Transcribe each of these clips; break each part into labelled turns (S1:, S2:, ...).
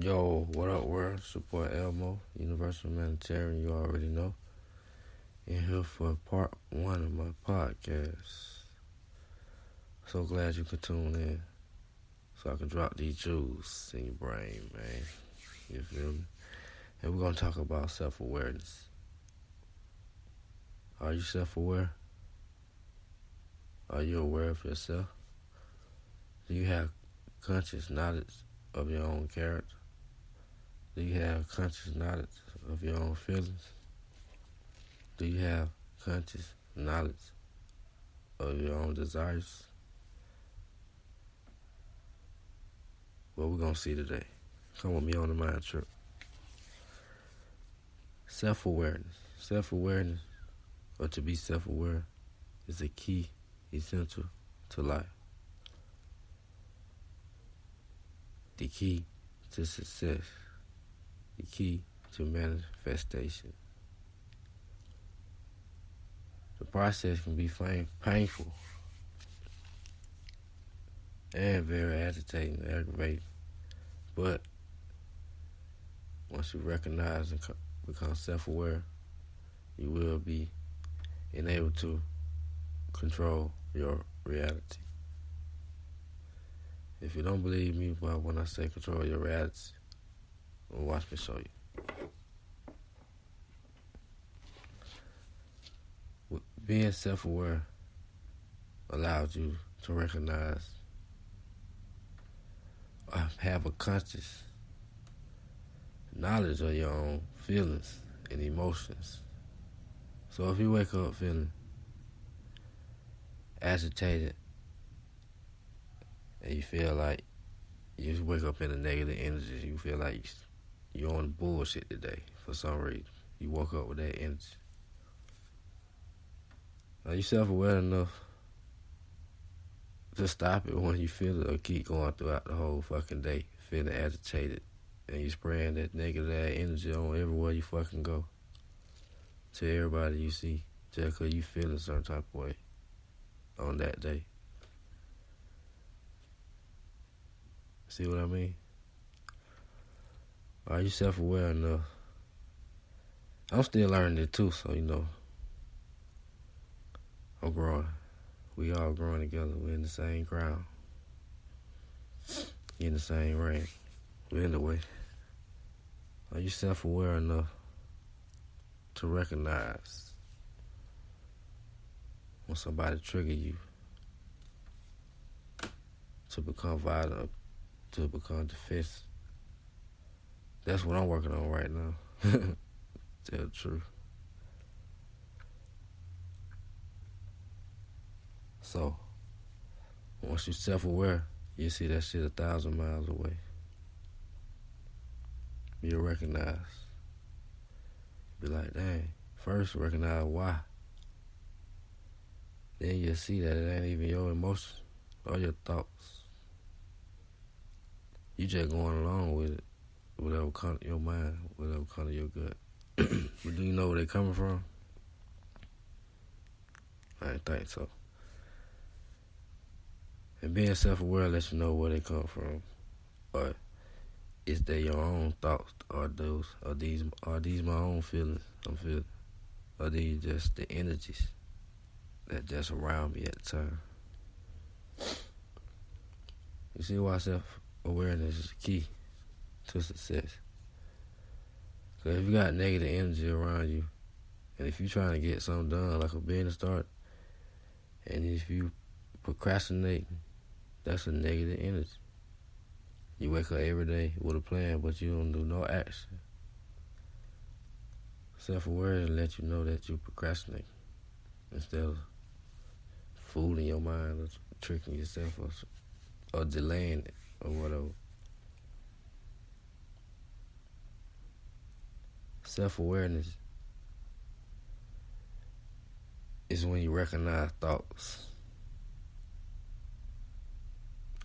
S1: Yo, what up, world? Support Elmo, Universal Humanitarian, you already know. And here for part one of my podcast. So glad you could tune in so I can drop these jewels in your brain, man. You feel me? And we're going to talk about self-awareness. Are you self-aware? Are you aware of yourself? Do you have conscious knowledge of your own character? Do you have conscious knowledge of your own feelings? Do you have conscious knowledge of your own desires? What we're going to see today. Come with me on the mind trip. Self-awareness. Self-awareness, or to be self-aware, is a key essential to life. The key to success. The key to manifestation. The process can be painful and very agitating and aggravating. But once you recognize and become self-aware, you will be enabled to control your reality. If you don't believe me about when I say control your reality, well, watch me show you. Being self-aware allows you to recognize or have a conscious knowledge of your own feelings and emotions. So if you wake up feeling agitated and you feel like you just wake up in a negative energy, you feel like you're on bullshit today for some reason. You woke up with that energy. Are you self-aware enough to stop it when you feel it or keep going throughout the whole fucking day, feeling agitated, and you spraying that negative energy on everywhere you fucking go, to everybody you see, just because you feel a certain type of way on that day? See what I mean? Are you self-aware enough? I'm still learning it too, so I'm growing. We all growing together. We're in the same ground. In the same ring. But anyway, are you self-aware enough to recognize when somebody trigger you to become violent, to become defensive? That's what I'm working on right now. Tell the truth. So, once you're self-aware, you see that shit 1,000 miles away. You'll recognize. Be like, dang. First, recognize why. Then you'll see that it ain't even your emotions or your thoughts. You just going along with it. Whatever comes to your mind, whatever comes to your gut. But do you know where they coming from? I ain't think so. And being self-aware lets you know where they come from. Or is they your own thoughts? Are these my own feelings I'm feeling? Are these just the energies that just around me at the time? You see why self-awareness is key to success. So if you got negative energy around you, and if you're trying to get something done, like a business start, and if you procrastinate, that's a negative energy. You wake up every day with a plan, but you don't do no action. Self-awareness lets you know that you procrastinate instead of fooling your mind or tricking yourself or delaying it or whatever. Self-awareness is when you recognize thoughts.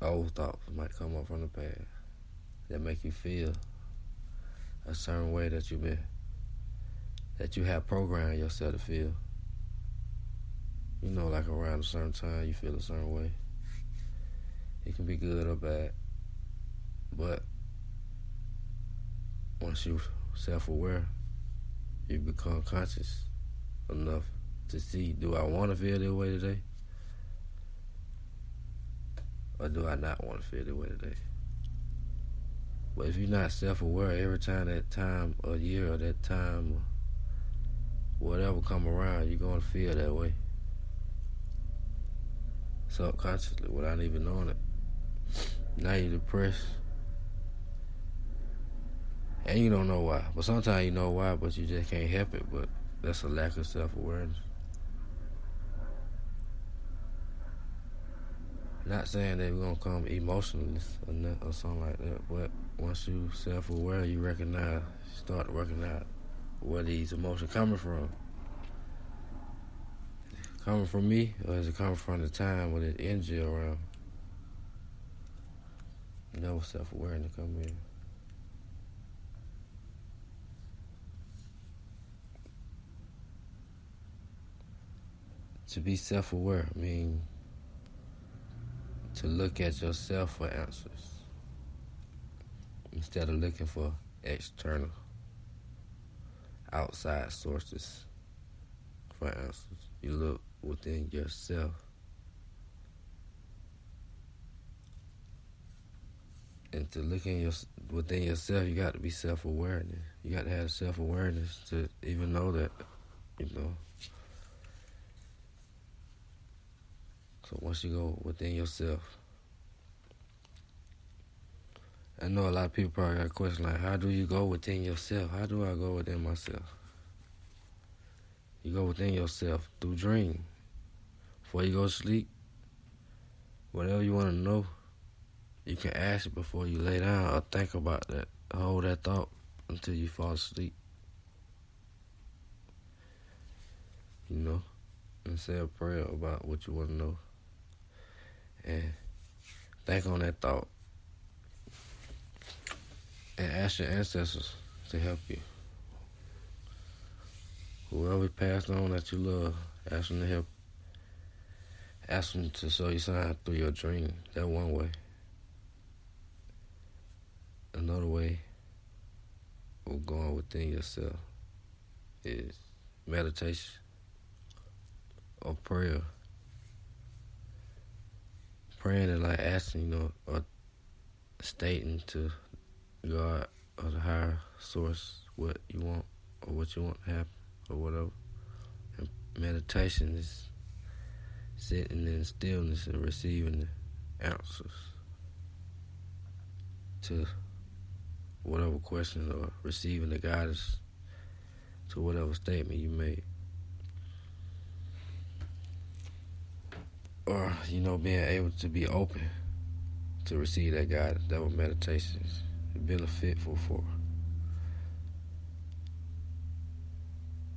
S1: Old thoughts might come up from the past that make you feel a certain way that you have programmed yourself to feel. Like around a certain time you feel a certain way. It can be good or bad. But once you self-aware, you become conscious enough to see, do I want to feel this way today? Or do I not want to feel this way today? But if you're not self-aware, every time that time of year or that time or whatever come around, you're going to feel that way. Subconsciously, without even knowing it. Now you're depressed. And you don't know why. But sometimes you know why, but you just can't help it. But that's a lack of self-awareness. Not saying that we're going to come emotionless or something like that. But once you self-aware, you start to recognize where these emotions coming from. Coming from me, or is it coming from the time when there's energy around? No self-awareness come in. To be self-aware means to look at yourself for answers instead of looking for external, outside sources for answers. You look within yourself. And to look within yourself, you got to be self-awareness. You got to have self-awareness to even know that, So once you go within yourself, I know a lot of people probably got a question like, how do you go within yourself? How do I go within myself? You go within yourself through dream. Before you go to sleep, whatever you want to know, you can ask it before you lay down or think about that. Hold that thought until you fall asleep. And say a prayer about what you want to know. And think on that thought. And ask your ancestors to help you. Whoever passed on that you love, ask them to help. Ask them to show you signs through your dream. That one way. Another way of going within yourself is meditation or prayer. Praying is like asking, or stating to God or the higher source what you want or what you want to happen or whatever. And meditation is sitting in stillness and receiving the answers to whatever question or receiving the guidance to whatever statement you made. Or, being able to be open to receive that guidance. That's what meditation is beneficial for.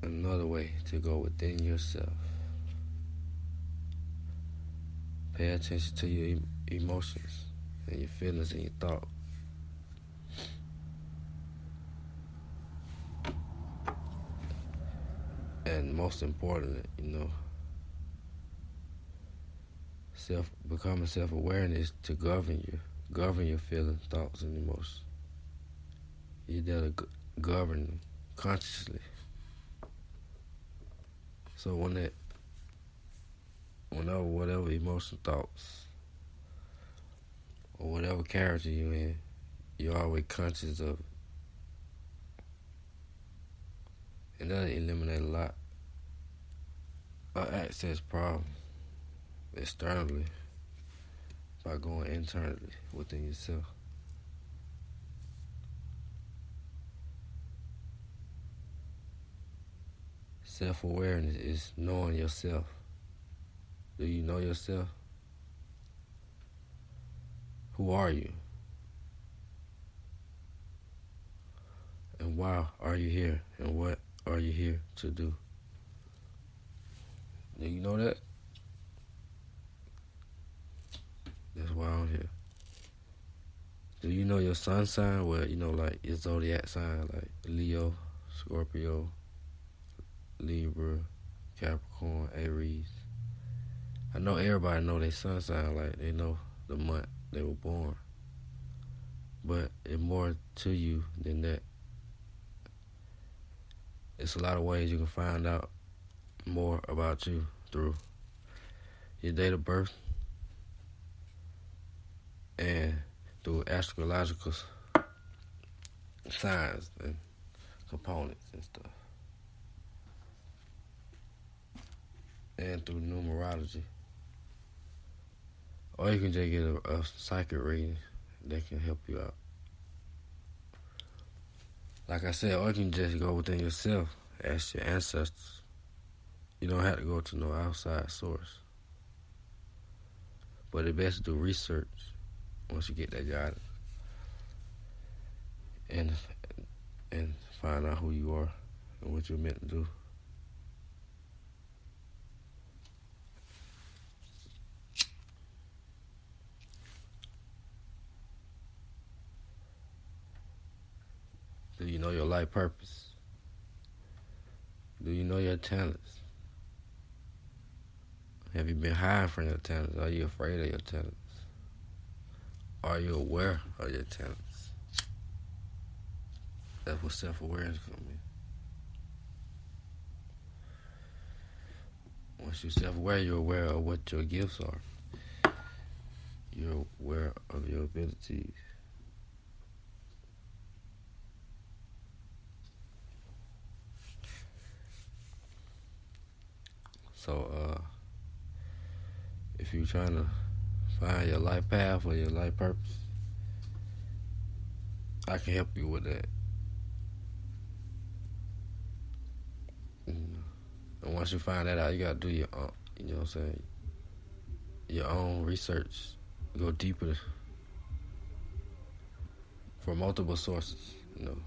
S1: Another way to go within yourself. Pay attention to your emotions and your feelings and your thoughts. And most importantly, becoming self-awareness to govern your feelings, thoughts, and emotions. You gotta govern them consciously. So whatever emotion, thoughts, or whatever character you're in, you're always conscious of it. And that'll eliminate a lot of access problems externally by going internally within yourself. Self-awareness is knowing yourself. Do you know yourself? Who are you? And why are you here? And what are you here to do? Do you know that? That's why I'm here. Do you know your sun sign? Well, like your zodiac sign, like Leo, Scorpio, Libra, Capricorn, Aries. I know everybody know their sun sign, like they know the month they were born. But it's more to you than that. it's a lot of ways you can find out more about you through your date of birth and through astrological signs and components and stuff, and through numerology. Or you can just get a psychic reading that can help you out. Like I said, or you can just go within yourself, ask your ancestors. You don't have to go to no outside source. But it's best to do research once you get that guidance and find out who you are and what you're meant to do. Do you know your life purpose? Do you know your talents? Have you been hiding from your talents? Are you afraid of your talents? Are you aware of your talents? That's where self-awareness comes in. Once you're self-aware, you're aware of what your gifts are. You're aware of your abilities. So, if you're trying to find your life path or your life purpose, I can help you with that. And once you find that out, you gotta do your own, you know what I'm saying, your own research. Go deeper for multiple sources, you know.